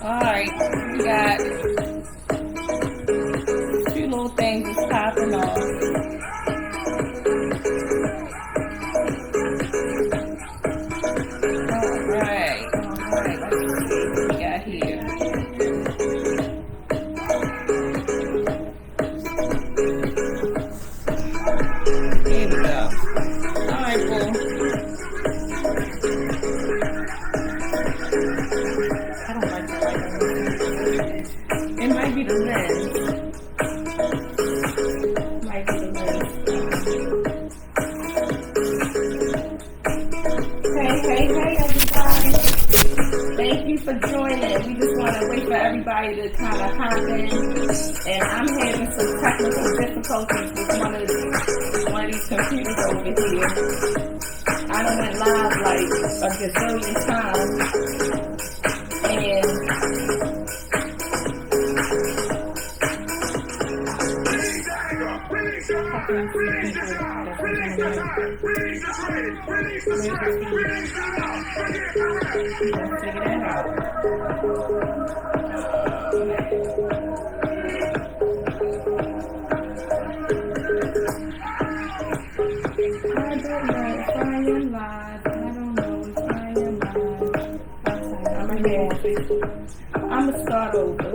Alright, we got a few little things that's popping off. Alright, let's see what we got here. Here we go. Alright, boo. I don't like the light. It might be the lens. Might be the lens. Hey, everybody. Thank you for joining. We just want to wait for everybody to kind of hop in. And I'm having some technical difficulties with one of these computers over here. I done went live like a gazillion times. I'm gonna start over.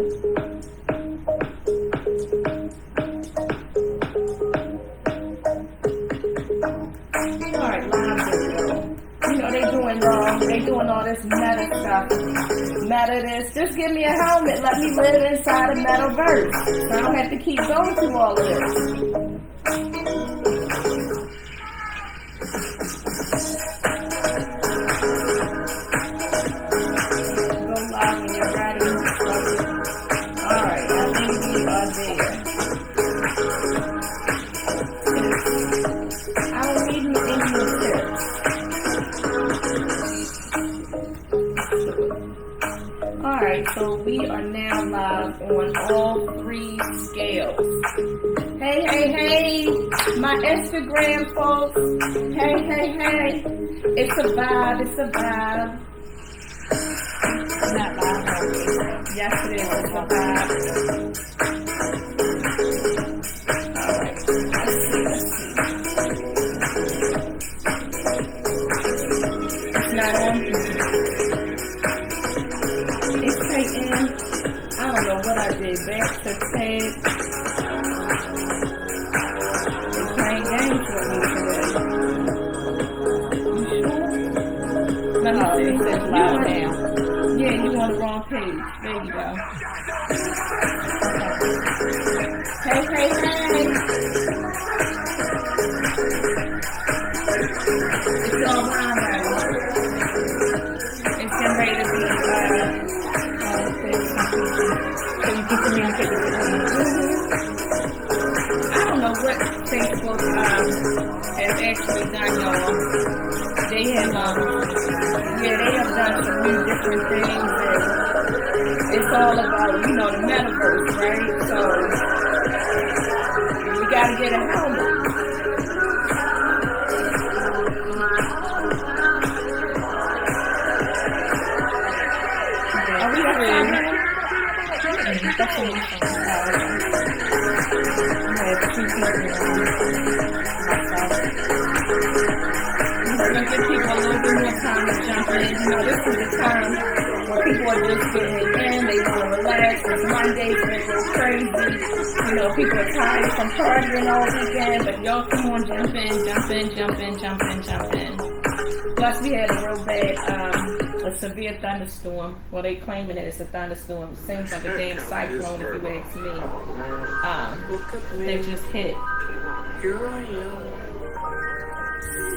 Alright, live video. You know they doing all this meta stuff. Meta this. Just give me a helmet. Let me live inside a metaverse. So I don't have to keep going through all of this. So we are now live on all 3 scales. Hey, my Instagram folks. Hey. It's a vibe. Not live. Yes, it is. It's a vibe. Alright, let's see. It's not on. I don't know what I did. Back to Ted. They're playing games with me today. You sure? Let me see. It says live now. Yeah, you on the wrong page. There you go. Hey. It's all live now. It's getting ready to be so you can communicate with I don't know what Facebook has actually done, y'all. They have done some new different things, and it's all about, the metaverse, right? So you gotta get a helmet. Are we free? That's what we're going to give people a little bit more time to jump in. This is the time where people are just getting in. They want to relax. It's Monday, so they go crazy. People are tired from partying all weekend. But y'all come on, jump in. Plus, we had a real bad, a severe thunderstorm. Well, they claiming that it's a thunderstorm. It seems like a damn cyclone, if you ask me. They just hit.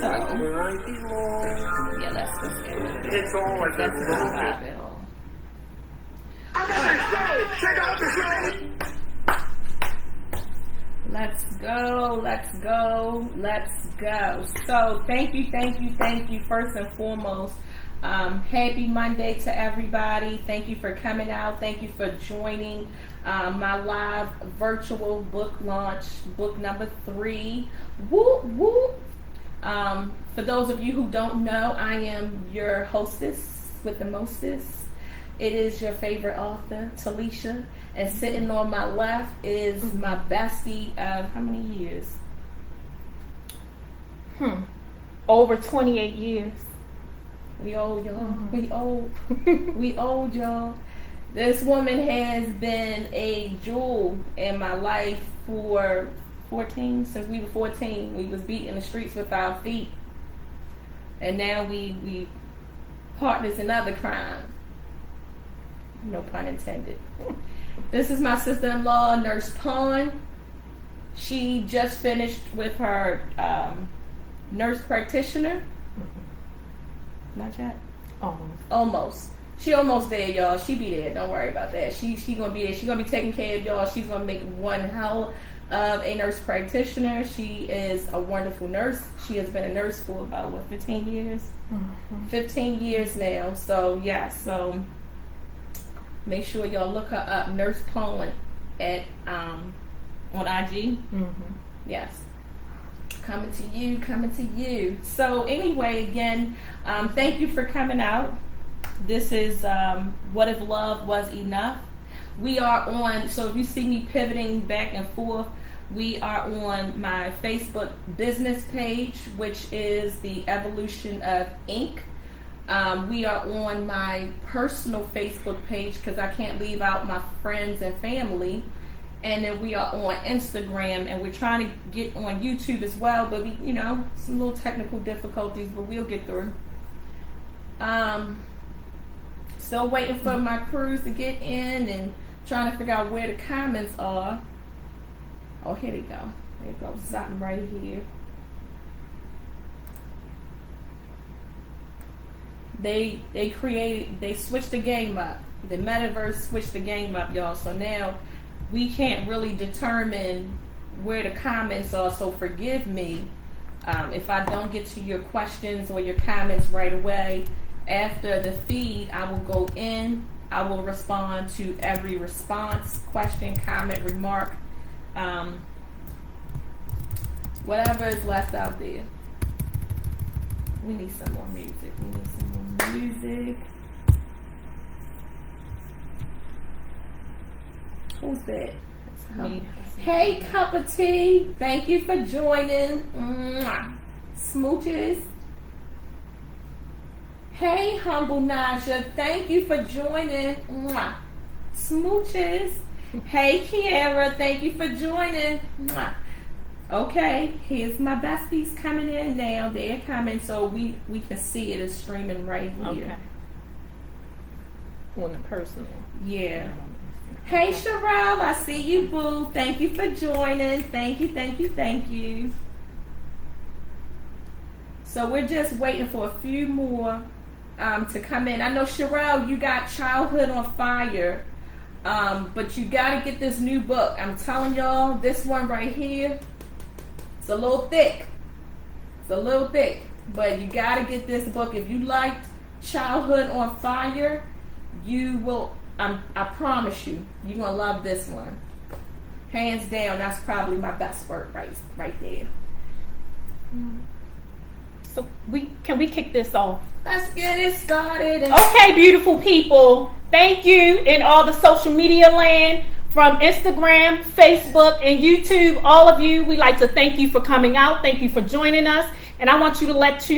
So, yeah, let's just get it. It's all like that's about it all. Let's go. So, thank you. First and foremost, Happy Monday to everybody. Thank you for coming out. Thank you for joining my live virtual book launch, book number 3. Whoop, whoop. For those of you who don't know, I am your hostess with the mostest. It is your favorite author, Talisha. And sitting on my left is my bestie of how many years? Over 28 years. We old, y'all. We old. We old, y'all. This woman has been a jewel in my life for 14, since we were 14. We was beating the streets with our feet. And now we partners in other crime. No pun intended. This is my sister-in-law, Nurse Pond. She just finished with her nurse practitioner. Not yet? Almost. She almost there, y'all. She be there. Don't worry about that. She gonna be there. She gonna be taking care of y'all. She's gonna make one hell of a nurse practitioner. She is a wonderful nurse. She has been a nurse for about 15 years? 15 years now. So so make sure y'all look her up, Nurse Poland, at on IG. Yes. Coming to you. So anyway, again, thank you for coming out. This is What If Love Was Enough. We are on, so if you see me pivoting back and forth, we are on my Facebook business page, which is the Evolution of Ink. We are on my personal Facebook page because I can't leave out my friends and family. And then we are on Instagram, and we're trying to get on YouTube as well, but we, some little technical difficulties, but we'll get through. Still waiting for my crews to get in and trying to figure out where the comments are. Oh, here they go. There goes something right here. They switched the game up. The metaverse switched the game up, y'all. So now we can't really determine where the comments are, so forgive me if I don't get to your questions or your comments right away. After the feed, I will go in, I will respond to every response, question, comment, remark, whatever is left out there. We need some more music. Who's that? Me. Hey, cup of tea. Thank you for joining. Mwah. Smooches. Hey, humble Naja. Thank you for joining. Mwah. Smooches. Hey, Kiara. Thank you for joining. Mwah. Okay, here's my besties coming in now. They're coming, so we can see it is streaming right here. Okay. On the personal. Yeah. Hey, Sherelle, I see you, boo. Thank you for joining. Thank you. So we're just waiting for a few more to come in. I know, Sherelle, you got Childhood on Fire, but you got to get this new book. I'm telling y'all, this one right here, it's a little thick. But you got to get this book. If you liked Childhood on Fire, you will... I promise you, you're going to love this one. Hands down, that's probably my best work right there. So can we kick this off? Let's get it started. Okay, beautiful people. Thank you in all the social media land, from Instagram, Facebook, and YouTube. All of you, we like to thank you for coming out. Thank you for joining us. And I want to let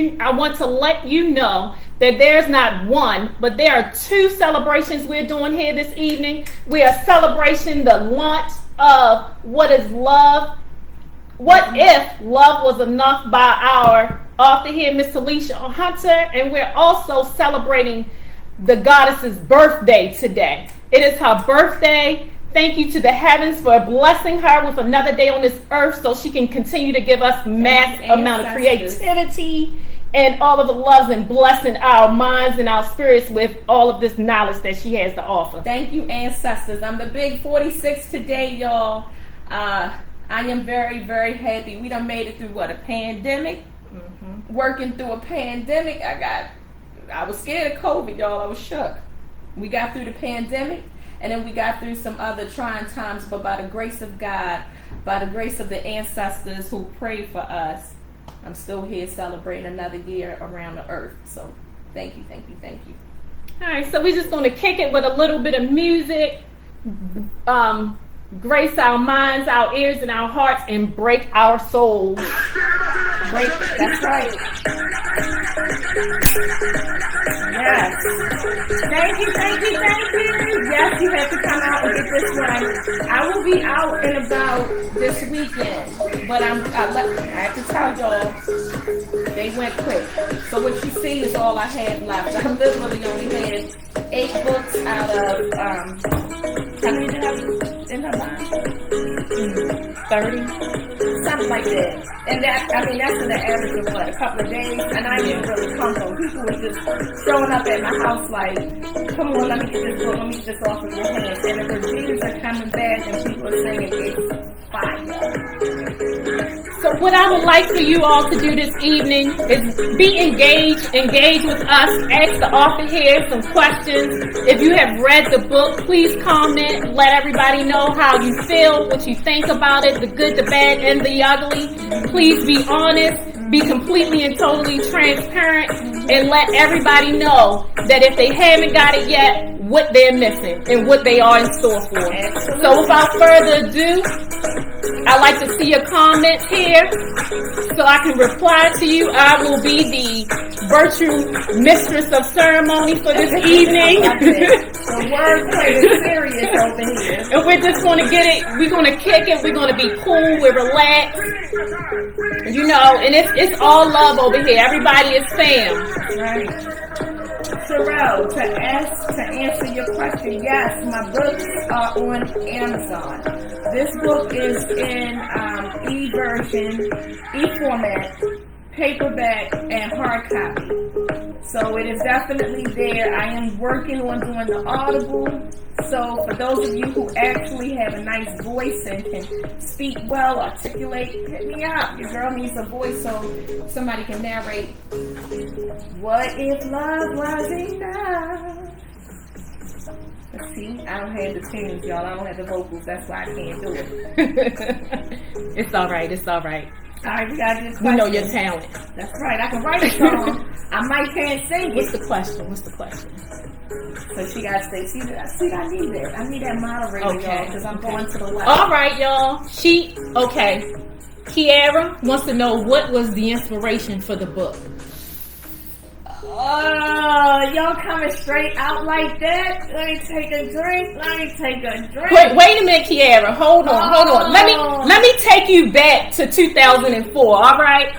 you know that there's not one, but there are 2 celebrations we're doing here this evening. We are celebrating the launch of What Is Love? What If Love Was Enough by our author here, Miss Alicia Hunter. And we're also celebrating the goddess's birthday today. It is her birthday. Thank you to the heavens for blessing her with another day on this earth so she can continue to give us mass amount of creativity and all of the loves and blessing our minds and our spirits with all of this knowledge that she has to offer. Thank you, ancestors. I'm the big 46 today, y'all. I am very, very happy. We done made it through a pandemic. Working through a pandemic. I got I was scared of COVID, y'all. I was shook. We got through the pandemic, and then we got through some other trying times, but by the grace of God, by the grace of the ancestors who prayed for us, I'm still here celebrating another year around the earth. So thank you, thank you, thank you. All right, so we're just going to kick it with a little bit of music, grace our minds, our ears, and our hearts, and break our souls. Break, that's right. Yes. Thank you, thank you, thank you. Yes, you have to come out and get this one. I will be out and about this weekend, but I have to tell y'all, they went quick. So what you see is all I have left. I literally only had 8 books out of, how many did I have in her mind? 30? Something like that. And that, I mean, that's in the average of what, a couple of days? And I didn't really come from. People were just showing up at my house like, come on, let me get this book, let me get this off of your hands. And the reviews are coming back and people are saying it's fire. So what I would like for you all to do this evening is be engaged with us, ask the author here some questions. If you have read the book, please comment, let everybody know how you feel, what you think about it, the good, the bad, and the ugly. Please be honest, be completely and totally transparent, and let everybody know that if they haven't got it yet, what they're missing and what they are in store for. So without further ado, I'd like to see your comments here so I can reply to you. I will be the virtual mistress of ceremony for this evening. The wordplay is serious over here. And we're just going to get it, we're going to kick it, we're going to be cool, we're relaxed. You know, and it's all love over here. Everybody is fam. Right. Sherelle, to answer your question, yes, my books are on Amazon. This book is in e-version, e-format, paperback, and hard copy. So it is definitely there. I am working on doing the Audible. So for those of you who actually have a nice voice and can speak well, articulate, hit me up. Your girl needs a voice so somebody can narrate. What if love was enough? Let's see, I don't have the tunes, y'all. I don't have the vocals. That's why I can't do it. It's all right. It's all right. All right, we got this. We know your talent. That's right. I can write a song. I might can't sing it. What's the question? What's the question? So she got to stay. See, I need that. I need that moderator, y'all, because I'm going to the left. All right, y'all. Okay. Kiara wants to know what was the inspiration for the book. Oh, y'all coming straight out like that? Let me take a drink. Wait a minute, Kiara. Hold on. Let me take you back to 2004. All right.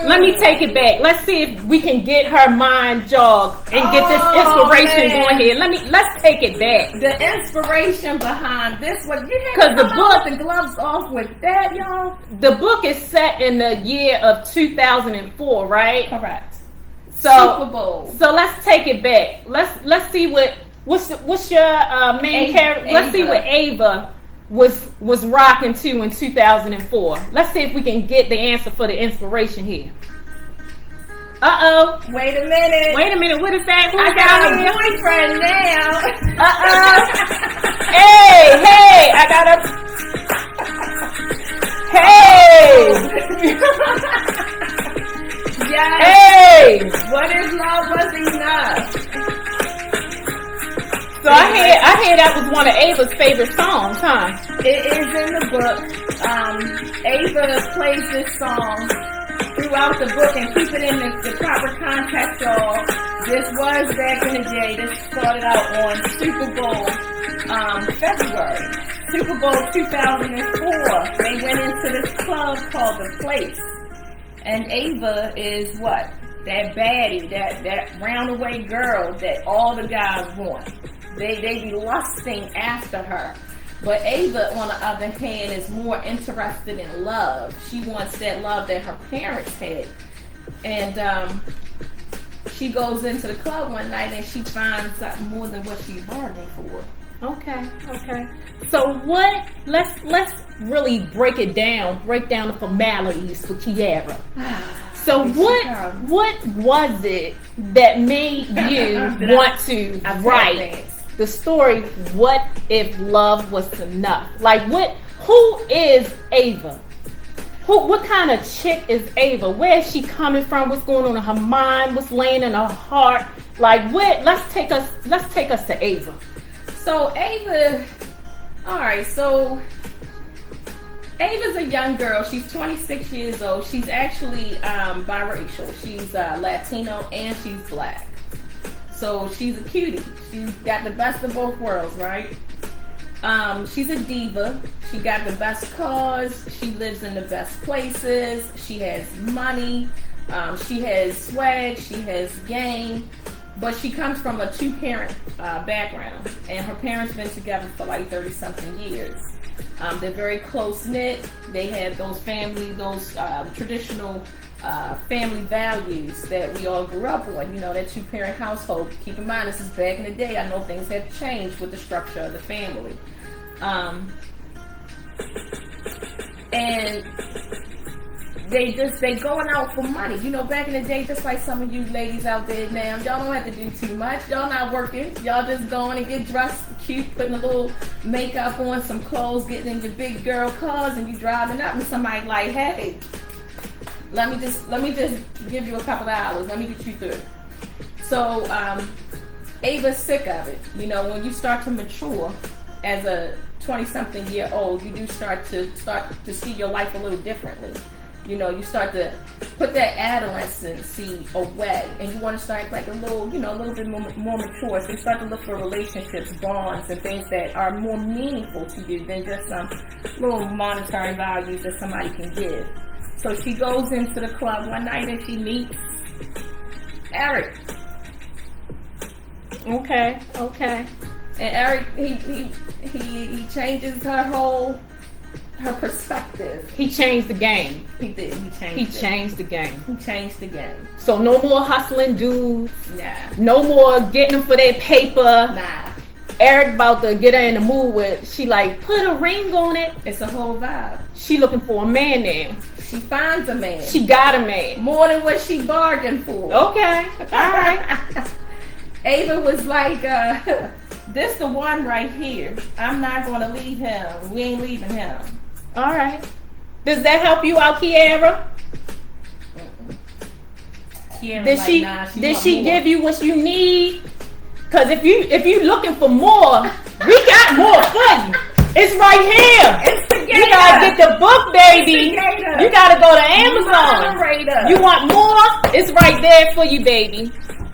Let me take it back. Let's see if we can get her mind jogged and get this inspiration going here. Let's take it back. The inspiration behind this one, you had to put the gloves off with that, y'all. The book is set in the year of 2004, right? Correct. So, Superbowl. So let's take it back. Let's see what's your main character. Let's see what Ava was rocking to in 2004. Let's see if we can get the answer for the inspiration here. Wait a minute. What is that? I got a boyfriend now. Hey, I got a. Hey. Yes. Hey. What if love was enough? So I hear that was one of Ava's favorite songs, huh? It is in the book. Ava plays this song throughout the book, and keep it in the proper context, y'all. This was back in the day. This started out on Superbowl, February. Superbowl 2004. They went into this club called The Place. And Ava is what? That baddie, that roundaway girl that all the guys want. They be lusting after her. But Ava, on the other hand, is more interested in love. She wants that love that her parents had. And she goes into the club one night and she finds something more than what she bargained for. Okay. So let's really break down the formalities for Kiara. So what was it that made you want to write the story, What If Love Was Enough? Like who is Ava? What kind of chick is Ava? Where is she coming from? What's going on in her mind? What's laying in her heart? Like let's take us to Ava. So Ava, all right, so Ava's a young girl. She's 26 years old. She's actually biracial. She's Latino and she's black. So she's a cutie. She's got the best of both worlds, right? She's a diva. She got the best cars. She lives in the best places. She has money. She has swag. She has game. But she comes from a 2-parent background. And her parents been together for like 30-something years. They're very close-knit. They have those traditional family values that we all grew up on. You know, that 2-parent household. Keep in mind, this is back in the day. I know things have changed with the structure of the family. And they going out for money. You know, back in the day, just like some of you ladies out there now, y'all don't have to do too much. Y'all not working. Y'all just going and get dressed cute, putting a little makeup on, some clothes, getting in your big girl cars, and you driving up and somebody like, hey, let me just give you a couple of hours. Let me get you through. So Ava's sick of it. You know, when you start to mature as a 20-something year old, you do start to see your life a little differently. You know, you start to put that adolescency away, and you want to start like a little bit more mature. So you start to look for relationships, bonds, and things that are more meaningful to you than just some little monetary values that somebody can give. So she goes into the club one night and she meets Erik. Okay. And Erik, he changes her perspective. He changed the game. He did. He changed the game. He changed the game. So no more hustling dudes. Nah. No more getting them for their paper. Nah. Erik about to get her in the mood with, she like, put a ring on it. It's a whole vibe. She looking for a man now. She finds a man. She got a man. More than what she bargained for. Okay. All right. Ava was like, this the one right here. I'm not going to leave him. We ain't leaving him. All right. Does that help you out, Kiara? Did she give you what you need? Because if you looking for more, we got more for you. It's right here. You gotta get the book, baby. You gotta go to Amazon. You want more? It's right there for you, baby.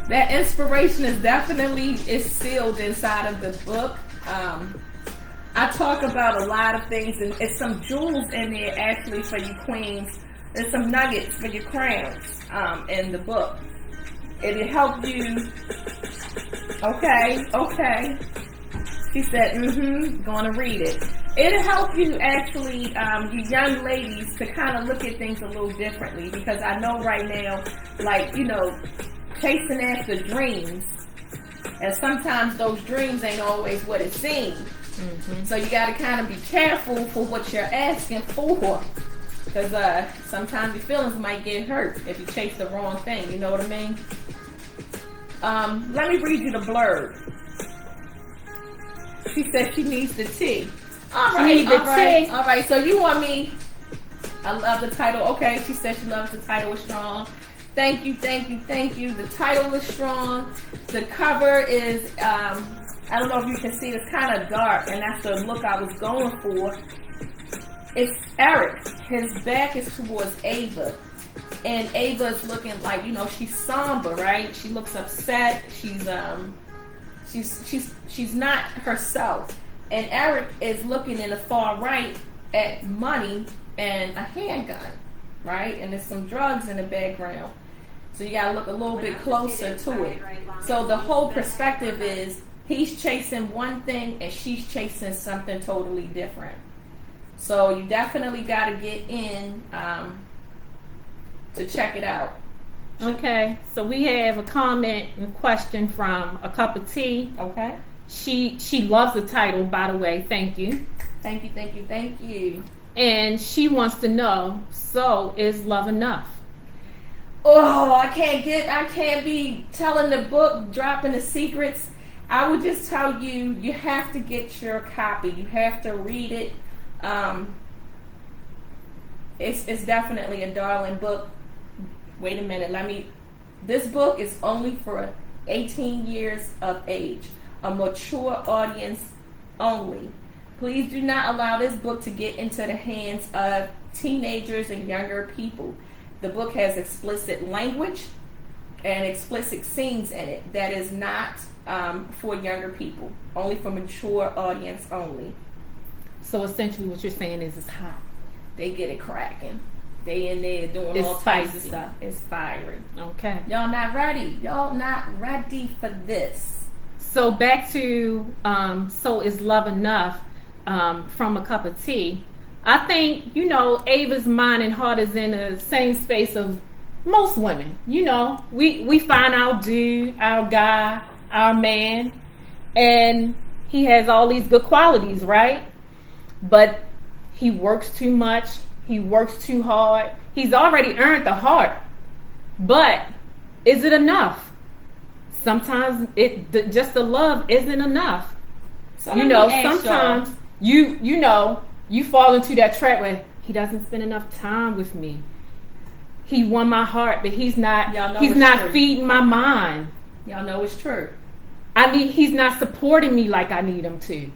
That inspiration is definitely sealed inside of the book. I talk about a lot of things, and it's some jewels in there actually for you queens. There's some nuggets for your crowns in the book. It'll help you. Okay. She said, gonna read it. It'll help you actually, you young ladies, to kind of look at things a little differently, because I know right now, like, you know, chasing after dreams, and sometimes those dreams ain't always what it seems. So you got to kind of be careful for what you're asking for, because sometimes your feelings might get hurt if you chase the wrong thing. You know what I mean? Let me read you the blurb. She said she needs the tea. All right. So you want me? I love the title. Okay. She said she loves the title. It's strong. Thank you. The title is strong. The cover is, I don't know if you can see, it's kind of dark, and that's the look I was going for. It's Erik. His back is towards Ava. And Ava's looking like, you know, she's somber, right? She looks upset. She's not herself. And Erik is looking in the far right at money and a handgun, right? And there's some drugs in the background. So you gotta look a little bit closer to it. So the whole perspective is he's chasing one thing and she's chasing something totally different. So you definitely gotta get in to check it out. Okay, so we have a comment and question from A Cup of Tea. Okay. She loves the title, by the way. Thank you. Thank you. And she wants to know, so is love enough? oh, I can't be telling the book, dropping the secrets. I would just tell you, you have to get your copy. You have to read it. It's definitely a darling book. Wait a minute, this book is only for 18 years of age, a mature audience only. Please do not allow this book to get into the hands of teenagers and younger people. The book has explicit language and explicit scenes in it that is not for younger people, only for mature audience only. So essentially what you're saying is it's hot. They get it cracking. They in there doing It's all types of spicy. stuff. It's fiery. Okay. Y'all not ready. Y'all not ready for this. So back to So Is Love Enough from A Cup of Tea. I think, Ava's mind and heart is in the same space of most women. We find our dude, our guy, our man, and he has all these good qualities, right? But he works too much. He works too hard. He's already earned the heart. But is it enough? Sometimes just the love isn't enough. So sometimes you fall into that trap where he doesn't spend enough time with me. He won my heart, but he's not true. feeding my mind. Y'all know it's true. He's not supporting me like I need him to.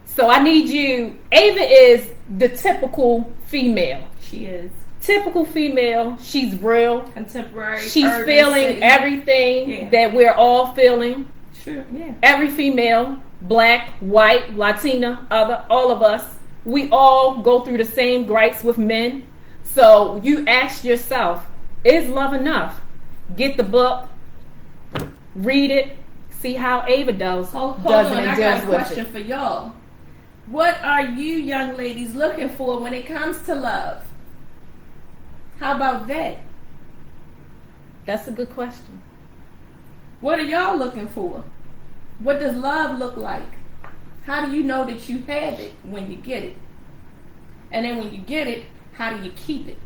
So I need you. Ava is the typical female. She is. Typical female. She's real. Contemporary. She's urban feeling city. everything that we're all feeling. True. Yeah. Every female, black, white, Latina, all of us, we all go through the same gripes with men. So you ask yourself, is love enough? Get the book, read it, see how Ava does. Hold does on, and I deals got a with question it. for y'all. What are you young ladies looking for when it comes to love? How about that? That's a good question. What are y'all looking for? What does love look like? How do you know that you have it when you get it? And then when you get it, how do you keep it?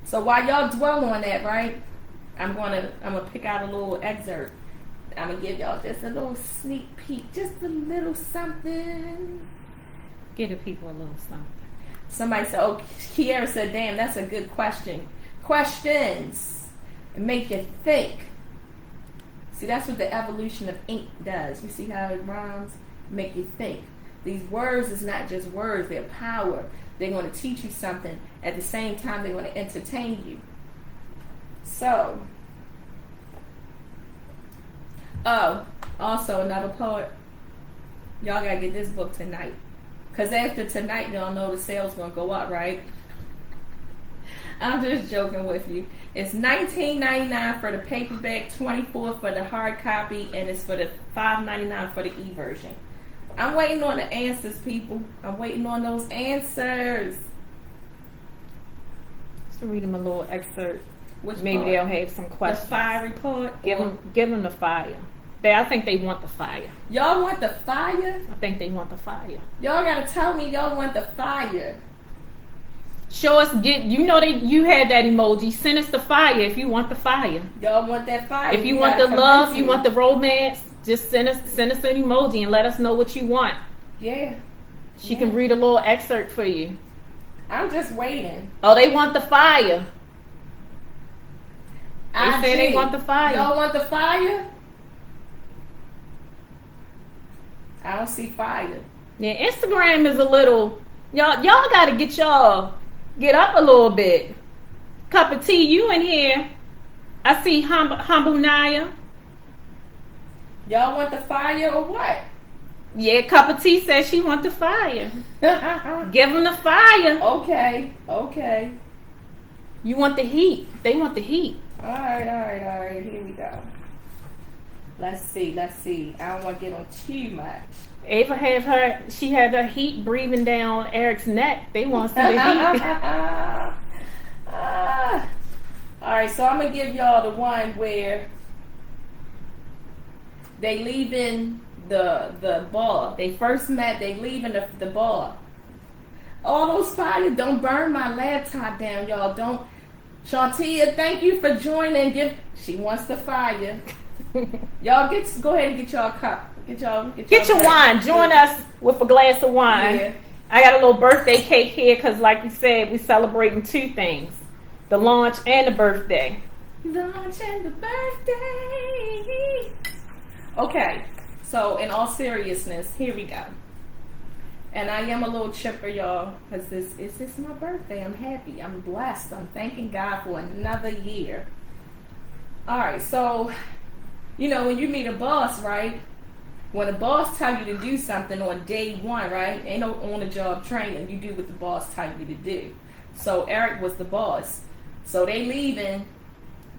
So while y'all dwell on that, right? I'm gonna pick out a little excerpt. I'm gonna give y'all just a little sneak peek, just a little something. Give the people a little something. Somebody said, oh, Kiara said, damn, that's a good question. Questions make you think. See, that's what the evolution of ink does. You see how it rhymes? Make you think. These words is not just words, they're power. They're going to teach you something. At the same time, they're going to entertain you. So, also another poet. Y'all got to get this book tonight. Because after tonight, y'all know the sale's going to go up, right? I'm just joking with you. It's $19.99 for the paperback, $24 for the hard copy, and it's for the $5.99 for the e-version. I'm waiting on the answers, people. I'm waiting on those answers. So read them a little excerpt. Which Maybe part? they'll have some The questions. fiery part? Give them the fire. I think they want the fire. Y'all want the fire? I think they want the fire. Y'all gotta tell me y'all want the fire. Show us, you had that emoji. Send us the fire if you want the fire. Y'all want that fire? If you We want the gotta love, convince you want the romance, just send us an emoji and let us know what you want. Yeah. She can read a little excerpt for you. I'm just waiting. Oh, they want the fire. They say they IG. want the fire. Y'all want the fire? I don't see fire. Yeah, Instagram is a little. Y'all gotta get up a little bit. Cup of tea, you in here. I see Humble Naya. Y'all want the fire or what? Yeah, Cup of tea says she want the fire. Give them the fire. Okay. You want the heat. They want the heat. All right. Here we go. Let's see. I don't want to get on too much. Ava had her heat breathing down Eric's neck. They want to see the heat. All right, so I'm gonna give y'all the one where they leaving the bar. They first met. They leaving the bar. All those fires, don't burn my laptop down, y'all. Shantia, thank you for joining. She wants to fire. Y'all go ahead and get y'all cup. Get your wine. Join us with a glass of wine. Yeah. I got a little birthday cake here because, like you said, we're celebrating two things: the launch and the birthday. Launch and the birthday. Okay, so in all seriousness, here we go. And I am a little chipper, y'all, because this is my birthday. I'm happy. I'm blessed. I'm thanking God for another year. All right, so, when you meet a boss, right? When a boss tells you to do something on day one, right? Ain't no on-the-job training. You do what the boss tells you to do. So Erik was the boss. So they leaving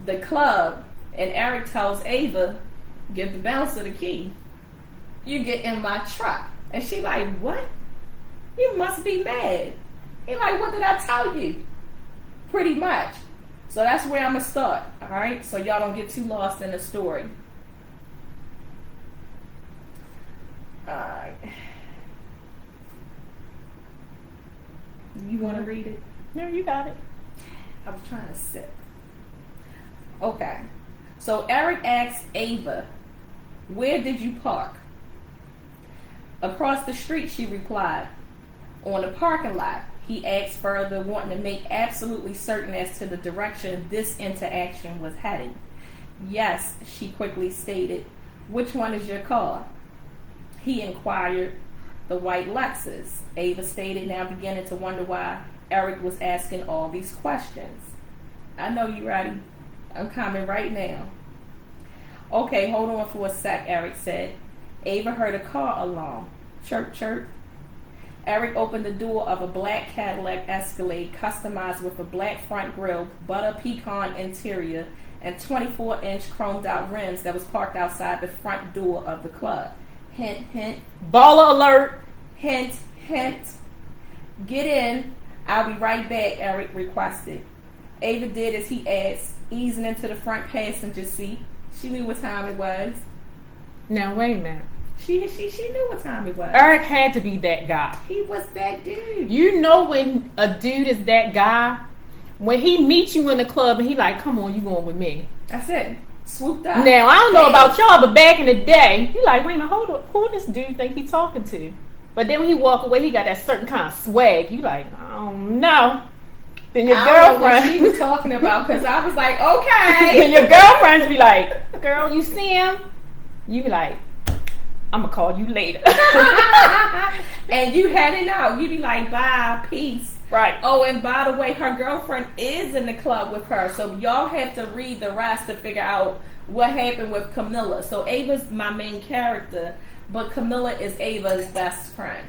the club, and Erik tells Ava, give the bouncer the key. You get in my truck. And she like, what? You must be mad. He like, what did I tell you? Pretty much. So that's where I'm going to start. All right? So y'all don't get too lost in the story. All right. You want to read it? No, you got it. I was trying to sip. Okay. So Erik asked Ava, where did you park? Across the street, she replied. On the parking lot, he asked further, wanting to make absolutely certain as to the direction this interaction was heading. Yes, she quickly stated. Which one is your car? He inquired. The white Lexus. Ava stated, now beginning to wonder why Erik was asking all these questions. I know you ready. I'm coming right now. Okay, hold on for a sec, Erik said. Ava heard a car alarm. Chirp, chirp. Erik opened the door of a black Cadillac Escalade customized with a black front grille, butter pecan interior, and 24-inch chromed out rims that was parked outside the front door of the club. Hint, hint. Baller alert. Hint, hint. Get in. I'll be right back, Erik requested. Ava did as he asked, easing into the front passenger seat. She knew what time it was. Now, wait a minute. She knew what time it was. Erik had to be that guy. He was that dude. You know when a dude is that guy, when he meets you in the club and he like, come on, you going with me. That's it. Swooped up. Now, I don't know about y'all, but back in the day, he like, wait a minute, hold on. Who this dude think he talking to? But then when he walk away, he got that certain kind of swag. You like, I don't know. Then your girlfriend. I don't know what she was talking about because I was like, okay. Then your girlfriends be like, girl, you see him? You be like, I'm going to call you later. And you heading out. You be like, bye, peace. Right. Oh, and by the way, her girlfriend is in the club with her. So y'all have to read the rest to figure out what happened with Camilla. So Ava's my main character, but Camilla is Ava's best friend.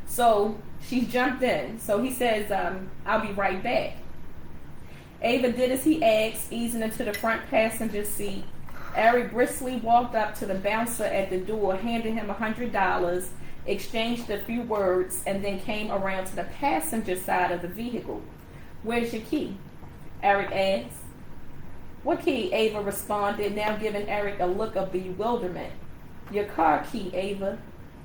So she's jumped in. So he says, I'll be right back. Ava did as he asked, easing into the front passenger seat. Erik briskly walked up to the bouncer at the door, handed him $100, exchanged a few words, and then came around to the passenger side of the vehicle. Where's your key? Erik asked. What key? Ava responded, now giving Erik a look of bewilderment. Your car key, Ava,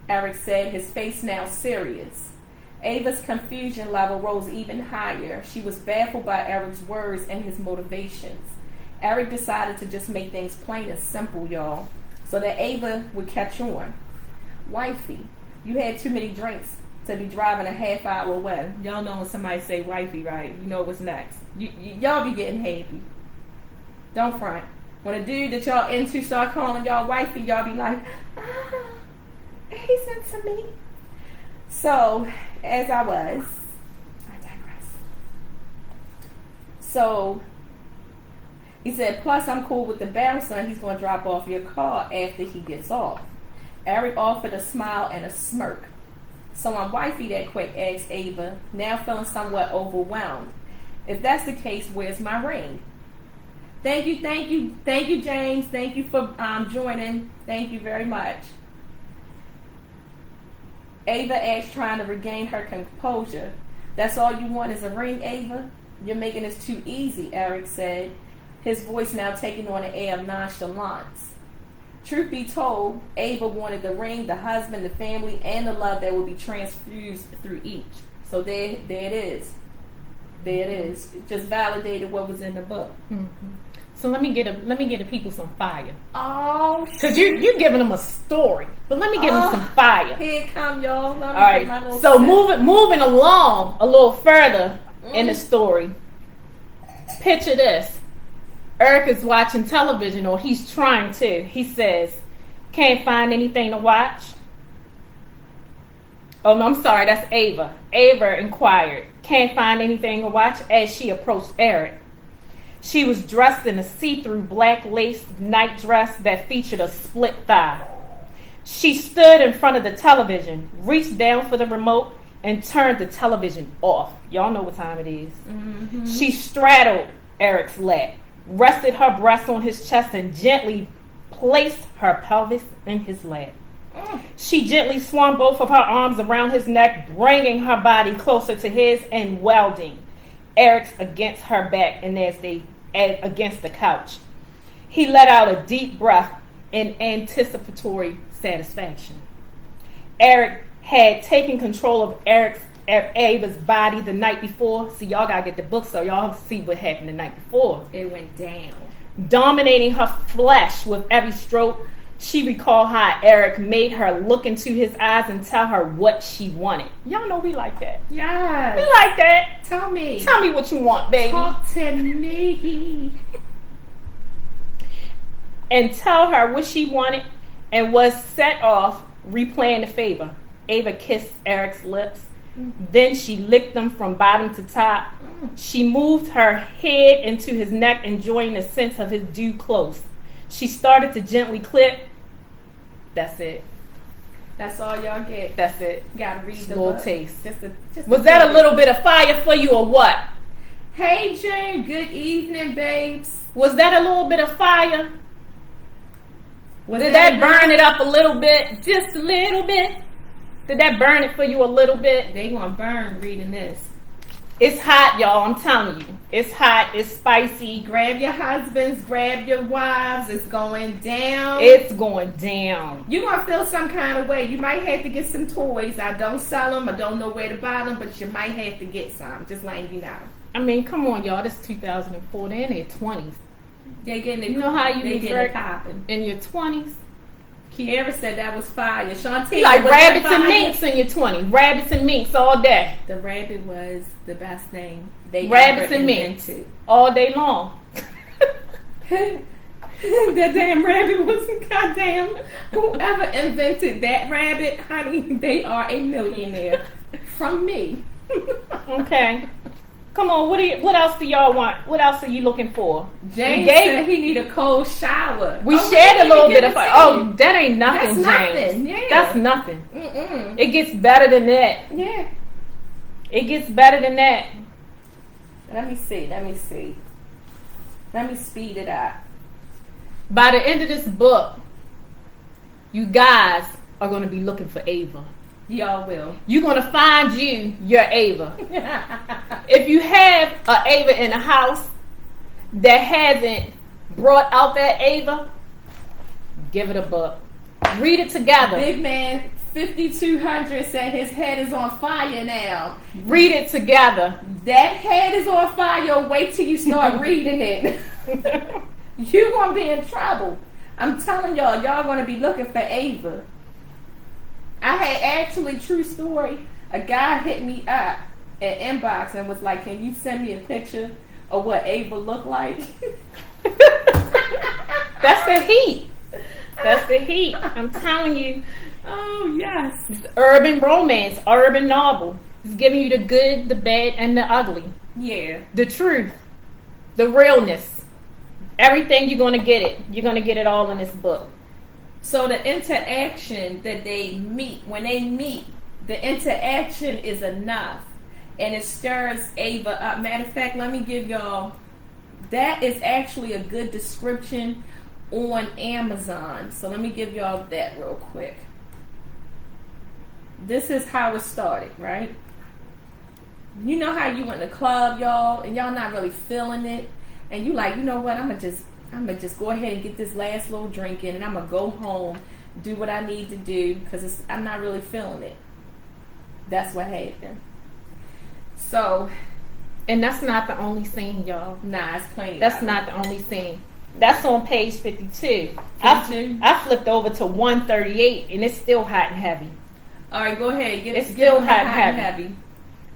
Erik said, his face now serious. Ava's confusion level rose even higher. She was baffled by Erik's words and his motivations. Erik decided to just make things plain and simple, y'all, so that Ava would catch on. Wifey, you had too many drinks to be driving a half hour away. Y'all know when somebody say wifey, right? You know what's next. Y'all be getting happy. Don't front. When a dude that y'all into start calling y'all wifey, y'all be like, he's into me. So, as I digress. So, he said, plus I'm cool with the bouncer and he's going to drop off your car after he gets off. Erik offered a smile and a smirk. So I'm wifey that quick, asked Ava, now feeling somewhat overwhelmed. If that's the case, where's my ring? Thank you, James. Thank you for joining. Thank you very much. Ava asked, trying to regain her composure. That's all you want is a ring, Ava? You're making this too easy, Erik said, his voice now taking on an air of nonchalance. Truth be told, Ava wanted the ring, the husband, the family, and the love that would be transfused through each. So there it is. There it is. It just validated what was in the book. So let me get the people some fire. Oh, Cause you giving them a story, but let me give them some fire. Here it come, y'all. All right. So moving along a little further in the story. Picture this: Erik is watching television, or he's trying to. He says, "Can't find anything to watch." Oh no, I'm sorry. That's Ava. Ava inquired, "Can't find anything to watch?" as she approached Erik. She was dressed in a see-through black lace nightdress that featured a split thigh. She stood in front of the television, reached down for the remote, and turned the television off. Y'all know what time it is. She straddled Erik's lap, rested her breast on his chest, and gently placed her pelvis in his lap. She gently swung both of her arms around his neck, bringing her body closer to his and welding Erik's against her back and against the couch. He let out a deep breath in anticipatory satisfaction. Erik had taken control of Ava's body the night before. See, y'all gotta get the book so y'all see what happened the night before. It went down. Dominating her flesh with every stroke. She recalled how Erik made her look into his eyes and tell her what she wanted. Y'all know we like that. Yes. We like that. Tell me what you want, baby. Talk to me. And tell her what she wanted and was set off replaying the favor. Ava kissed Erik's lips. Then she licked them from bottom to top. She moved her head into his neck, enjoying the sense of his dew close. She started to gently clip. That's it. That's all y'all get. That's it. Gotta read the little book. taste. Was that a little bit of fire for you or what? Hey Jane, good evening, babes. Was that a little bit of fire? Did that burn it up a little bit? Just a little bit? Did that burn it for you a little bit? They gonna burn reading this. It's hot, y'all. I'm telling you. It's hot. It's spicy. Grab your husbands. Grab your wives. It's going down. It's going down. You're going to feel some kind of way. You might have to get some toys. I don't sell them. I don't know where to buy them, but you might have to get some. Just letting you know. I mean, come on, y'all. This is 2004. They're in their 20s. They're getting it. You know how you they get popping. In your 20s? Kiara said that was fire. Shantae, you like rabbits and minks in your 20s. Rabbits and minks all day. The rabbit was the best thing they rabbits and minks all day long. That damn rabbit was goddamn. Whoever invented that rabbit, honey, they are a millionaire from me. Okay. Come on, what else do y'all want? What else are you looking for? James said he need a cold shower. We shared a little bit of fire. Oh, that ain't nothing, That's James. nothing. Yeah. That's nothing. It gets better than that. Yeah. It gets better than that. Let me see. Let me speed it up. By the end of this book, you guys are going to be looking for Ava. Y'all will. You're going to find your Ava. If you have an Ava in the house that hasn't brought out that Ava, give it a book. Read it together. Big man 5200 said his head is on fire now. Read it together. That head is on fire. Wait till you start reading it. You're going to be in trouble. I'm telling y'all going to be looking for Ava. I had actually, true story, a guy hit me up at inbox and was like, can you send me a picture of what Ava looked like? That's the heat. That's the heat. I'm telling you. Oh, yes. It's urban romance, urban novel. It's giving you the good, the bad, and the ugly. Yeah. The truth. The realness. Everything you're going to get it. You're going to get it all in this book. So the interaction that they meet, when they meet, the interaction is enough. And it stirs Ava up. Matter of fact, let me give y'all, that is actually a good description on Amazon. So let me give y'all that real quick. This is how it started, right? You know how you in the club, y'all, and y'all not really feeling it. And you like, you know what, I'm gonna just go ahead and get this last little drink in, and I'm gonna go home, do what I need to do, because I'm not really feeling it. That's what happened. So And that's not the only scene, y'all. Nah, it's plenty. That's not the only scene. That's on page 52. I flipped over to 138, and it's still hot and heavy. All right, go ahead. It's still hot and heavy.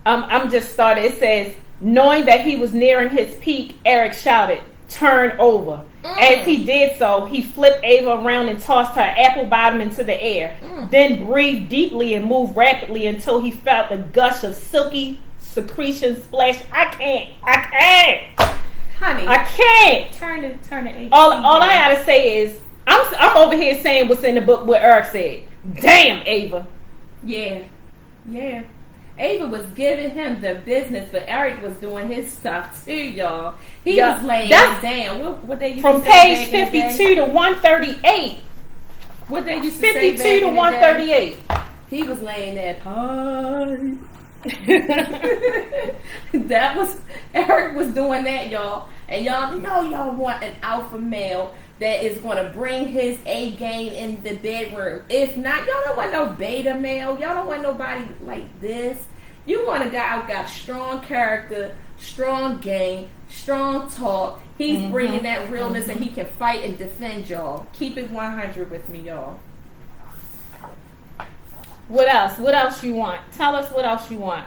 I'm just started. It says, knowing that he was nearing his peak, Erik shouted, "Turn over." As he did so, he flipped Ava around and tossed her apple bottom into the air. Then breathed deeply and moved rapidly until he felt a gush of silky secretion splash. I can't. Honey, I can't. Turn it. All I gotta say is, I'm over here saying what's in the book, what Erik said. Damn, Ava. Yeah. Ava was giving him the business, but Erik was doing his stuff too, y'all. He was laying it down. What they used from to say page 52 to 138. What they used to say 52 to 138. He was laying that pie. That was Erik was doing that, y'all. And y'all know y'all want an alpha male that is going to bring his A game in the bedroom. If not, y'all don't want no beta male. Y'all don't want nobody like this. You want a guy who got strong character, strong game, strong talk. He's bringing that realness and he can fight and defend y'all. Keep it 100 with me, y'all. What else? What else you want? Tell us what else you want.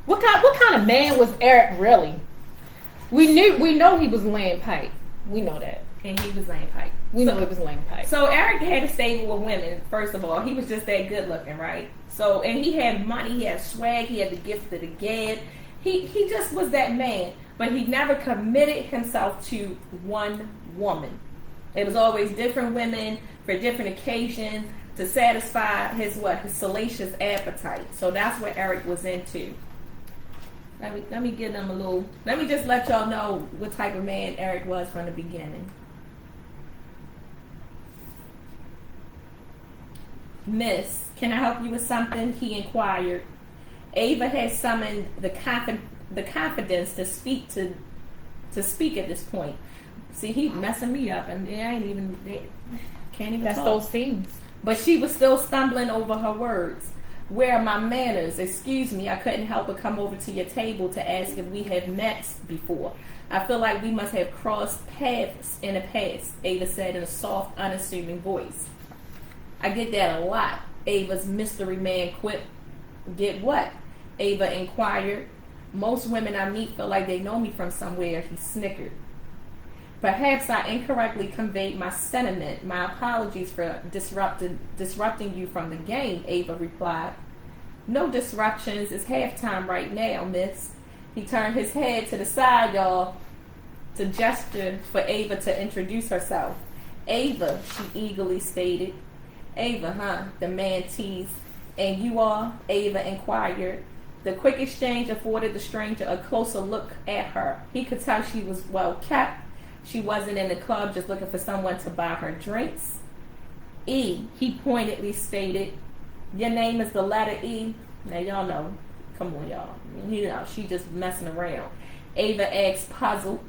What kind of man was Erik really? We know he was laying pipe. We know that. And he was laying pipe. We know he was laying pipe. So Erik had a stable with women, first of all. He was just that good looking, right? So, and he had money, he had swag, he had the gift of the gab. He just was that man. But he never committed himself to one woman. It was always different women for different occasions to satisfy his salacious appetite. So that's what Erik was into. Let me give them a little. Let me just let y'all know what type of man Erik was from the beginning. Miss, can I help you with something? He inquired. Ava had summoned the confidence to speak at this point. See, he messing me up, and can't even. That's talk. those scenes. But she was still stumbling over her words. Where are my manners? Excuse me, I couldn't help but come over to your table to ask if we have met before. I feel like we must have crossed paths in the past, Ava said in a soft, unassuming voice. I get that a lot, Ava's mystery man quipped. Get what? Ava inquired. Most women I meet feel like they know me from somewhere, he snickered. Perhaps I incorrectly conveyed my sentiment. My apologies for disrupting you from the game, Ava replied. No disruptions. It's halftime right now, miss. He turned his head to the side, y'all, to gesture for Ava to introduce herself. Ava, she eagerly stated. Ava, huh? The man teased. And you are? Ava inquired. The quick exchange afforded the stranger a closer look at her. He could tell she was well kept. She wasn't in the club just looking for someone to buy her drinks. E, he pointedly stated. Your name is the letter E? Now y'all know. Come on, y'all. You know, she just messing around. Ava asked, puzzled.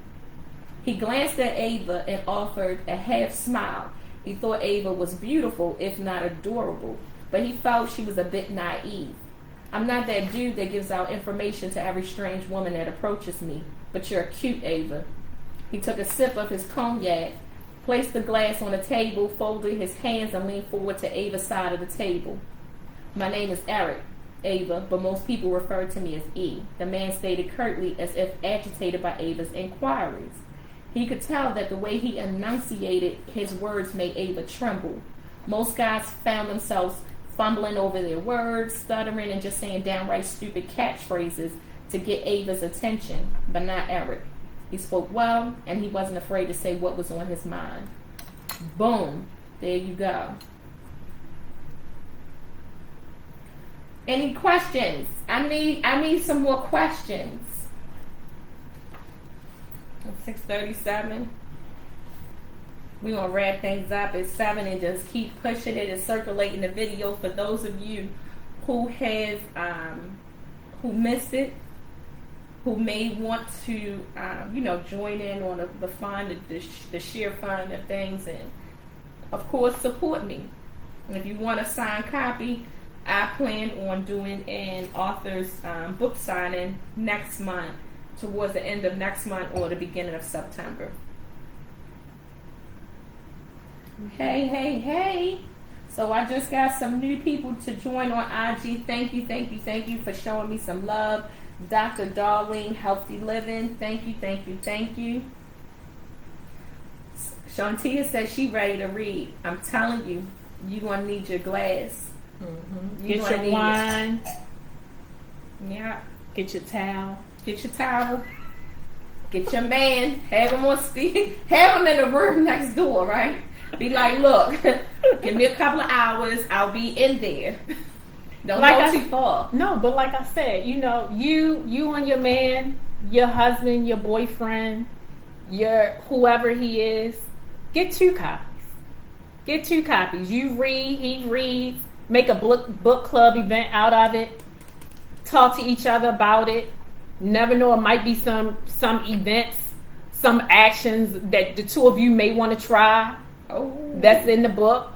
He glanced at Ava and offered a half smile. He thought Ava was beautiful, if not adorable, but he felt she was a bit naive. I'm not that dude that gives out information to every strange woman that approaches me, but you're cute, Ava. He took a sip of his cognac, placed the glass on the table, folded his hands, and leaned forward to Ava's side of the table. My name is Erik, Ava, but most people refer to me as E. The man stated curtly, as if agitated by Ava's inquiries. He could tell that the way he enunciated his words made Ava tremble. Most guys found themselves fumbling over their words, stuttering, and just saying downright stupid catchphrases to get Ava's attention, but not Erik. He spoke well, and he wasn't afraid to say what was on his mind. Boom. There you go. Any questions? I need some more questions. 6:37. We're going to wrap things up at 7 and just keep pushing it and circulating the video for those of you who have, who missed it, who may want to, join in on the fund, the share fund of things, and of course support me. And if you want a signed copy, I plan on doing an author's book signing next month, towards the end of next month or the beginning of September. Hey, hey, hey. So I just got some new people to join on IG. Thank you, thank you, thank you for showing me some love. Dr. Darlene, Healthy Living. Thank you, thank you, thank you. Shantia says she ready to read. I'm telling you, you're going to need your glass. Mm-hmm. Get your wine. Yeah. Get your towel. Get your towel. Get your man. Have him on speed. Have him in the room next door, right? Be like, look, give me a couple of hours. I'll be in there. Don't go too far. No, but like I said, you know, you and your man, your husband, your boyfriend, your whoever he is, get 2 copies. Get 2 copies. You read, he reads. Make a book club event out of it. Talk to each other about it. Never know, it might be some events, some actions that the 2 of you may want to try. Oh, that's in the book.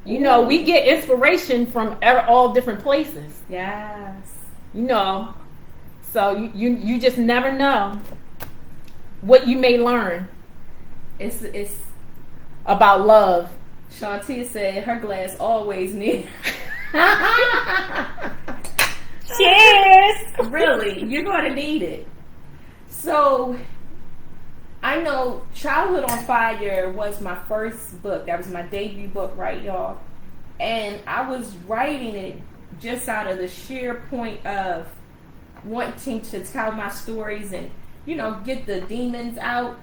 You know, we get inspiration from all different places. Yes. You know, so you just never know what you may learn. It's about love. Shantia said her glass always near. Cheers. Really, you're going to need it. So, I know Childhood on Fire was my first book. That was my debut book, right, y'all? And I was writing it just out of the sheer point of wanting to tell my stories and, you know, get the demons out.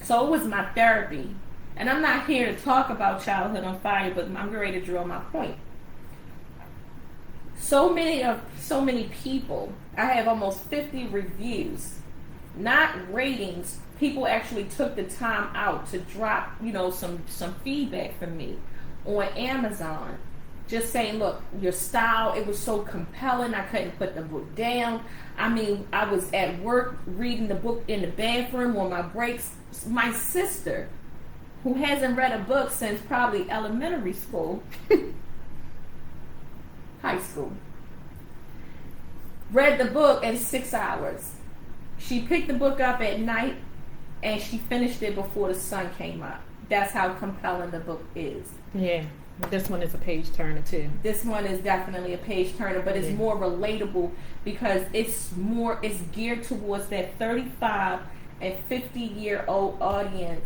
So it was my therapy. And I'm not here to talk about Childhood on Fire, but I'm ready to drill my point. So many people, I have almost 50 reviews, not ratings. People actually took the time out to drop, you know, some feedback from me on Amazon. Just saying, look, your style, it was so compelling, I couldn't put the book down. I mean, I was at work reading the book in the bathroom on my breaks. My sister, who hasn't read a book since probably elementary school, high school, read the book in 6 hours. She picked the book up at night and she finished it before the sun came up. That's how compelling the book is. Yeah, this one is a page turner too. This one is definitely a page turner, but it's more relatable because it's geared towards that 35 and 50-year-old audience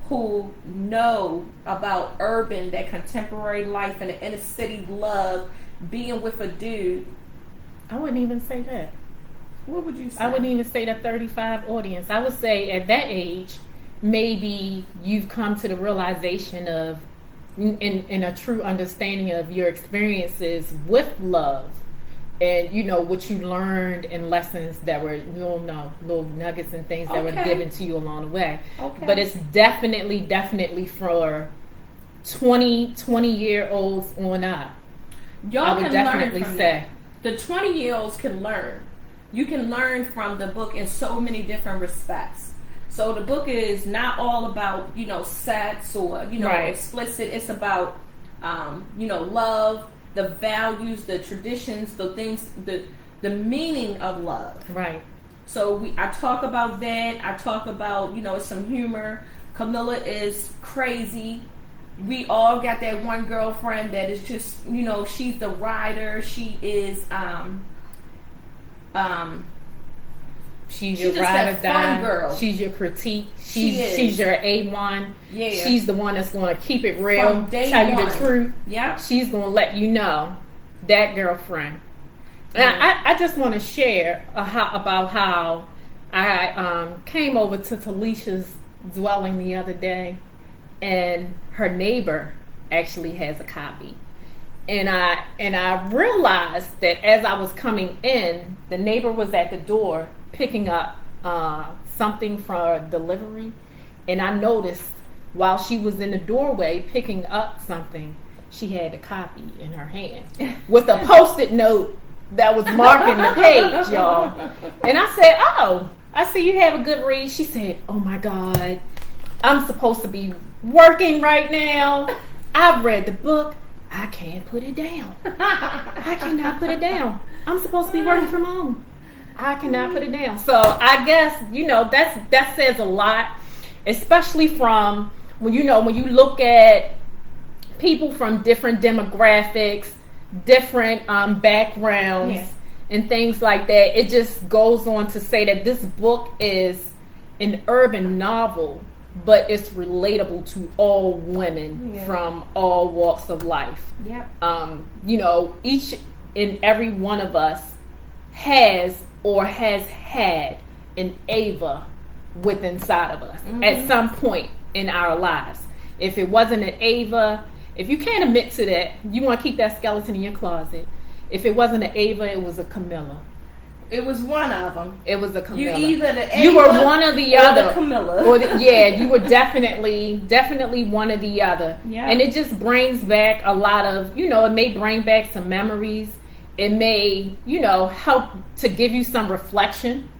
who know about urban, that contemporary life and the inner city love, being with a dude. I wouldn't even say that. What would you say? I wouldn't even say that 35 audience. I would say at that age, maybe you've come to the realization of, in a true understanding of your experiences with love, and you know what you learned and lessons that were little nuggets and things that were given to you along the way. Okay. But it's definitely for 20-year-olds on up. Y'all I would can definitely learn from say that. The 20-year-olds can learn. You can learn from the book in so many different respects. So the book is not all about, you know, sex or, you know, explicit. It's about, you know, love, the values, the traditions, the things, the meaning of love. Right. So I talk about that. I talk about, you know, some humor. Camilla is crazy. We all got that one girlfriend that is just, you know, she's the rider. She is, she's your ride or die girl. She's your critique. She's your A1. Yeah. She's the one that's going to keep it real, tell you the truth. Yeah. She's going to let you know, that girlfriend. And I just want to share about how I came over to Talisha's dwelling the other day, and her neighbor actually has a copy. And I realized that as I was coming in, the neighbor was at the door picking up something for delivery, and I noticed while she was in the doorway picking up something, she had a copy in her hand with a Post-it note that was marking the page, y'all. And I said, "Oh, I see you have a good read." She said, "Oh my God, I'm supposed to be working right now. I've read the book. I can't put it down. I cannot put it down. I'm supposed to be working from home. I cannot put it down. So I guess, that says a lot, especially from when you look at people from different demographics, different backgrounds, and things like that. It just goes on to say that this book is an urban novel, but it's relatable to all women from all walks of life. Each and every one of us has or has had an Ava within inside of us at some point in our lives. If it wasn't an Ava, if you can't admit to that, you want to keep that skeleton in your closet. If it wasn't an Ava, it was a Camilla. It was one of them. It was a Camilla. You either the Ava, you were one or the other. The Camilla. You were definitely one or the other. Yeah. And it just brings back a lot of, it may bring back some memories. It may, help to give you some reflection.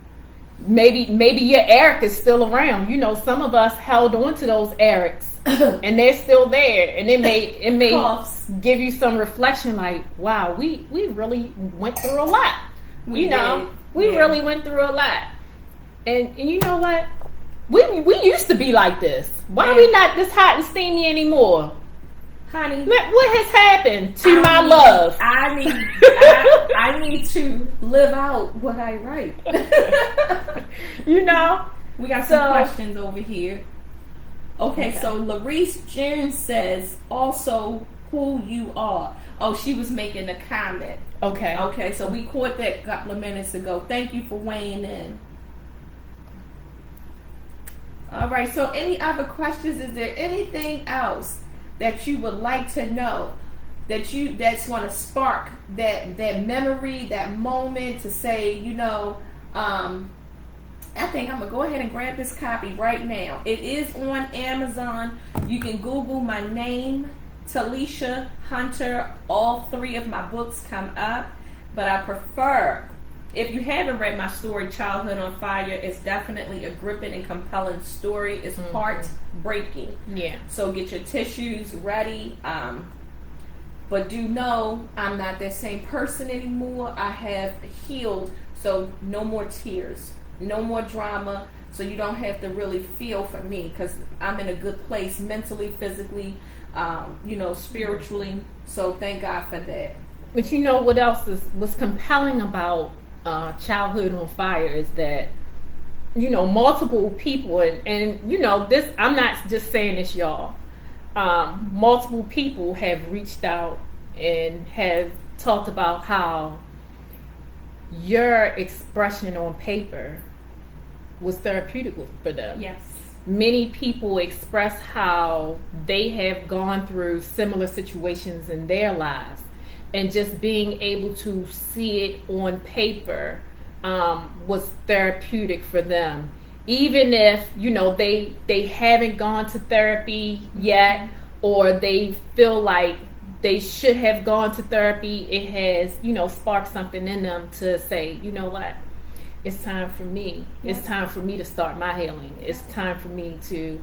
Maybe your Erik is still around. Some of us held on to those Eriks and they're still there. And it may give you some reflection like, wow, we really went through a lot. We really went through a lot. And you know what? We used to be like this. Why are we not this hot and steamy anymore? Honey, what has happened to my love? I need to live out what I write. We got some questions over here. Okay, so Larice Jones says, also who you are. Oh, she was making a comment. Okay, so we caught that a couple of minutes ago. Thank you for weighing in. All right, so any other questions? Is there anything else that you would like to know that's going to spark that memory, that moment to say, I think I'm going to go ahead and grab this copy right now. It is on Amazon. You can Google my name, Talisha Hunter. All three of my books come up, but I prefer, if you haven't read my story, Childhood on Fire, it's definitely a gripping and compelling story. It's heartbreaking. Yeah. So get your tissues ready. But do know I'm not that same person anymore. I have healed, so no more tears, no more drama. So you don't have to really feel for me because I'm in a good place mentally, physically, spiritually. So thank God for that. But what else was compelling about Childhood on Fire is that multiple people and this, I'm not just saying this, y'all, multiple people have reached out and have talked about how your expression on paper was therapeutic for them. Yes. Many people express how they have gone through similar situations in their lives, and just being able to see it on paper was therapeutic for them. Even if, they haven't gone to therapy yet, or they feel like they should have gone to therapy, it has, sparked something in them to say, you know what? It's time for me. It's time for me to start my healing. It's time for me to,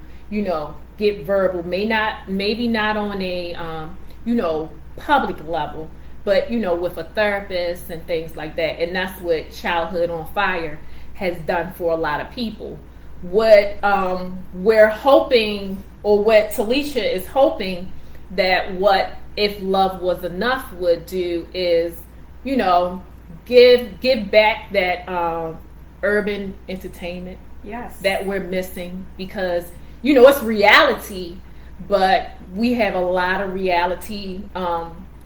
get verbal. Maybe not on a, public level, but, with a therapist and things like that. And that's what Childhood on Fire has done for a lot of people. What we're hoping, or what Talisha is hoping that What If Love Was Enough would do is, give back that urban entertainment that we're missing, because it's reality, but we have a lot of reality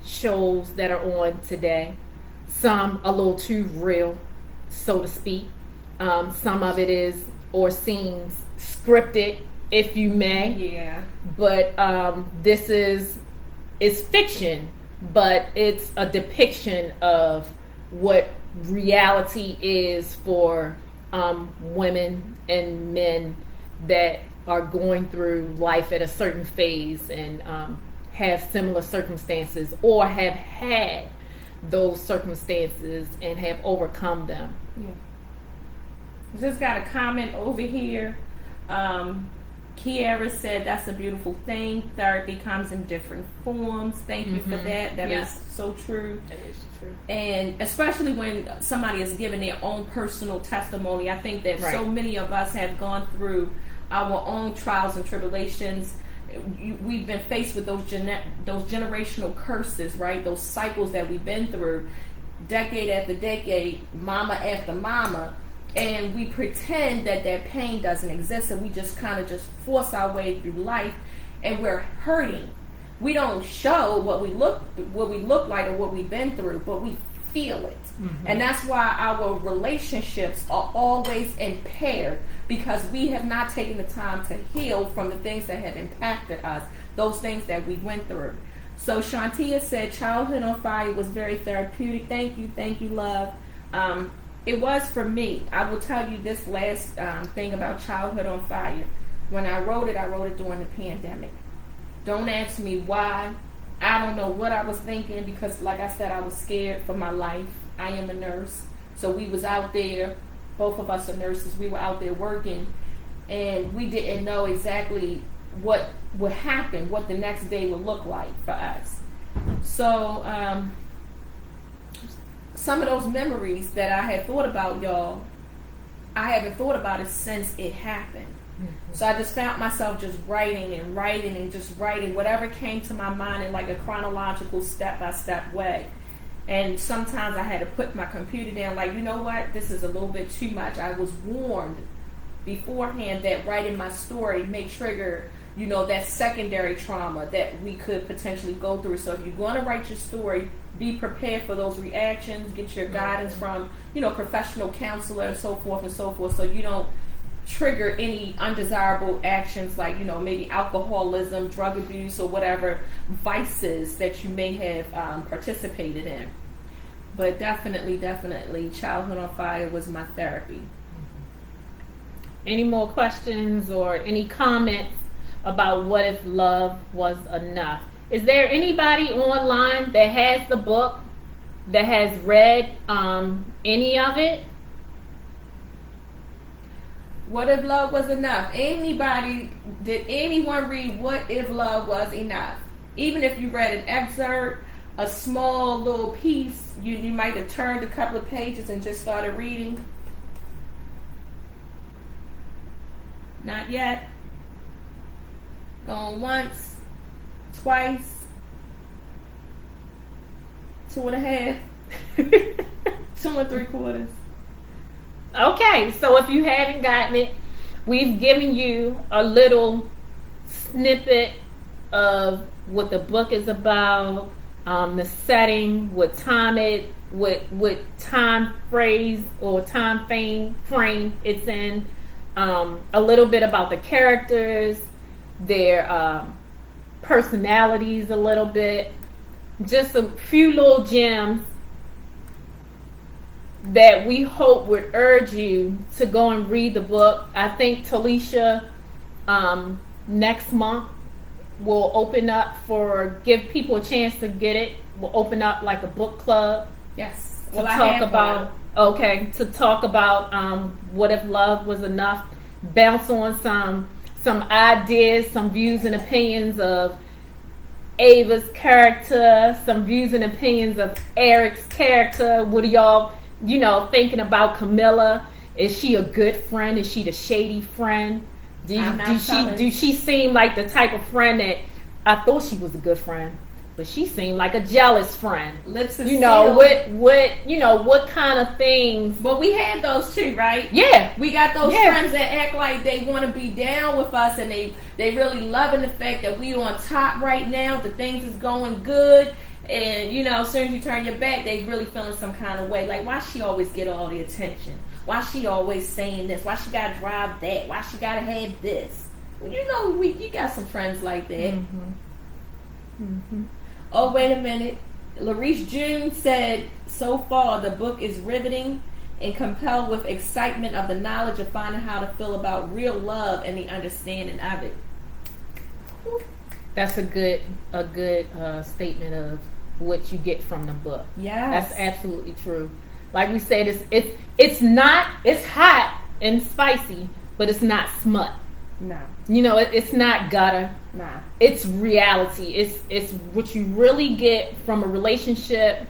shows that are on today. Some a little too real, so to speak. Some of it is, or seems scripted, if you may. Yeah. But this is fiction, but it's a depiction of what reality is for women and men that are going through life at a certain phase and have similar circumstances, or have had those circumstances and have overcome them. Yeah. Just got a comment over here. Kiara said that's a beautiful thing. Therapy comes in different forms. Thank you for that. That is so true. That is true. And especially when somebody is giving their own personal testimony, I think that so many of us have gone through our own trials and tribulations. We've been faced with those generational curses, right? Those cycles that we've been through, decade after decade, mama after mama. And we pretend that pain doesn't exist, and we just kind of just force our way through life, and we're hurting. We don't show what we look like or what we've been through, but we feel it. And that's why our relationships are always impaired, because we have not taken the time to heal from the things that have impacted us, those things that we went through. So Shantia said, childhood on fire was very therapeutic. Thank you, love. It was for me. I will tell you this last thing about childhood on fire. When I wrote it during the pandemic. Don't ask me why. I don't know what I was thinking, because like I said, I was scared for my life. I am a nurse. So we was out there, both of us are nurses, we were out there working, and we didn't know exactly what would happen, what the next day would look like for us. So some of those memories that I had thought about, y'all, I haven't thought about it since it happened. So I just found myself just writing and just writing whatever came to my mind in like a chronological step-by-step way. And sometimes I had to put my computer down, like, you know what, this is a little bit too much. I was warned beforehand that writing my story may trigger, you know, that secondary trauma that we could potentially go through. So if you're going to write your story, be prepared for those reactions, get your guidance from, you know, professional counselor and so forth, so you don't trigger any undesirable actions like, you know, maybe alcoholism, drug abuse, or whatever vices that you may have participated in. But definitely, childhood on fire was my therapy. Any more questions or any comments about what if love was enough? Is there anybody online that has the book, that has read any of it? What if love was enough? Anybody, did anyone read What If Love Was Enough? Even if you read an excerpt, a small little piece, you might have turned a couple of pages and just started reading. Not yet. Going once, twice, 2.5, 2 3/4. Okay, so if you haven't gotten it, we've given you a little snippet of what the book is about, the setting, what time time phrase or time frame it's in, a little bit about the characters, their personalities a little bit, just a few little gems that we hope would urge you to go and read the book. I think Talisha next month will open up give people a chance to get it. We'll open up like a book club. Yes. To talk about what if love was enough. Bounce on some ideas, some views and opinions of Ava's character, some views and opinions of Erik's character. What are y'all, thinking about Camilla? Is she a good friend? Is she the shady friend? Do she seem like the type of friend that I thought she was a good friend, but she seemed like a jealous friend? Lips of steel. What kind of things? But we had those too, right? Yeah. We got those friends that act like they want to be down with us, and they really loving the fact that we on top right now, that things is going good. And, as soon as you turn your back, they really feeling some kind of way. Like, why she always get all the attention? Why she always saying this? Why she got to drive that? Why she got to have this? Well, you got some friends like that. Mm-hmm. Mm-hmm. Oh, wait a minute. Larice June said, so far, the book is riveting and compelled with excitement of the knowledge of finding how to feel about real love and the understanding of it. That's a good statement of what you get from the book. Yeah, that's absolutely true. Like we said, it's hot and spicy, but it's not smut. No. You know, it's not gutter. Nah. It's reality. It's what you really get from a relationship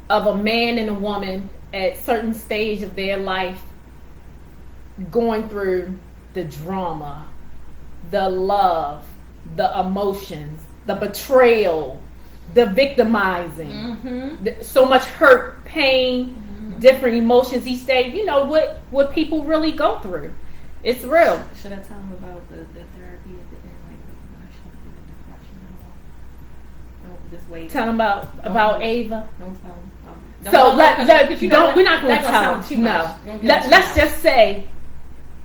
of a man and a woman at certain stage of their life, going through the drama, the love, the emotions, the betrayal, the victimizing, so much hurt, pain, different emotions each day. You know what people really go through. It's real. Should I tell them about the therapy at the end? Like, I shouldn't do the depression at all. Don't just wait. Tell them about Ava. Don't tell them. So we're not going to tell them. No. Let's just say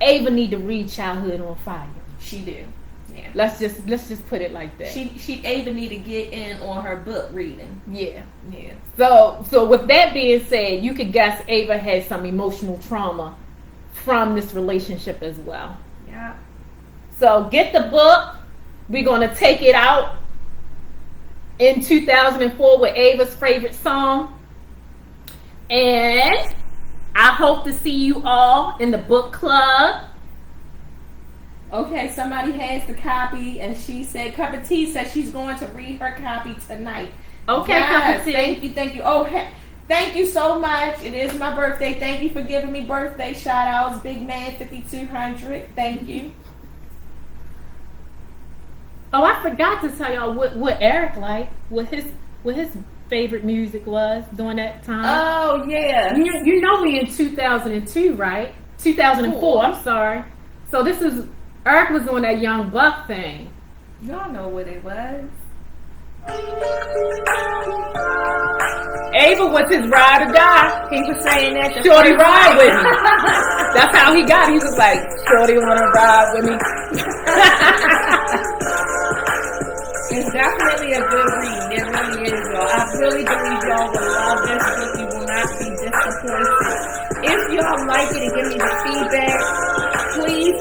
Ava need to read Childhood on Fire. She do. Yeah. Let's just put it like that. She Ava need to get in on her book reading. Yeah. Yeah. So with that being said, you could guess Ava had some emotional trauma from this relationship as well. Yeah. So get the book. We're going to take it out in 2004 with Ava's favorite song. And I hope to see you all in the book club. Okay, somebody has the copy, and she said, Cup of Tea said she's going to read her copy tonight. Okay, yes, Cup of Tea. Thank you. Oh, thank you so much. It is my birthday. Thank you for giving me birthday shout outs. Big Man 5200. Thank you. Oh, I forgot to tell y'all what Erik liked, what his favorite music was during that time. Oh, yeah. You know we in 2002, right? 2004, cool. I'm sorry. So this is, Erik was doing that Young Buck thing. Y'all know what it was. Ava was his ride or die. He was saying that. Shorty ride with me. That's how he got it. He was like, Shorty wanna ride with me. It's definitely a good read. It really is, y'all. I really believe y'all will love this book. You will not be disappointed. If y'all like it and give me the feedback, please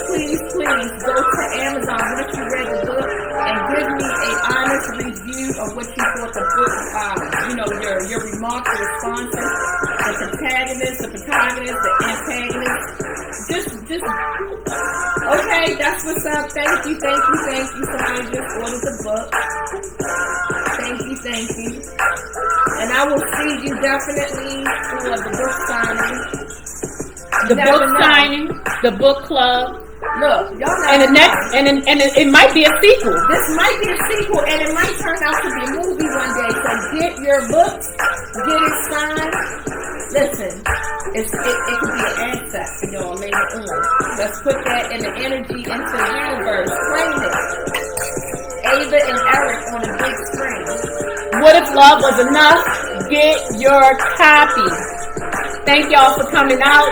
go to Amazon once you read the book and give me an honest review of what you thought the book about. Your remarks, your responses, the protagonist, the antagonist. Just okay, that's what's up. Thank you. Somebody just ordered the book. Thank you. And I will see you definitely for the book signing. The book club. Look, y'all know. And the next, and it might be a sequel. This might be a sequel, and it might turn out to be a movie one day. So get your books, get it signed. Listen, it could be an asset for y'all later on. Let's put that in the energy into the universe. Claim it. Ava and Erik on a big screen. What if love was enough? Get your copy. Thank y'all for coming out.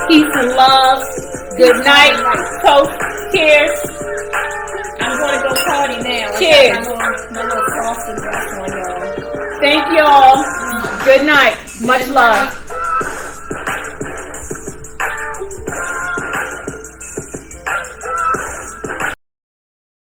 Peace and love. Good night. Toast. Cheers. I'm going to go party now. Cheers. My little frosted dress on, y'all. Thank y'all. Good night. Much love.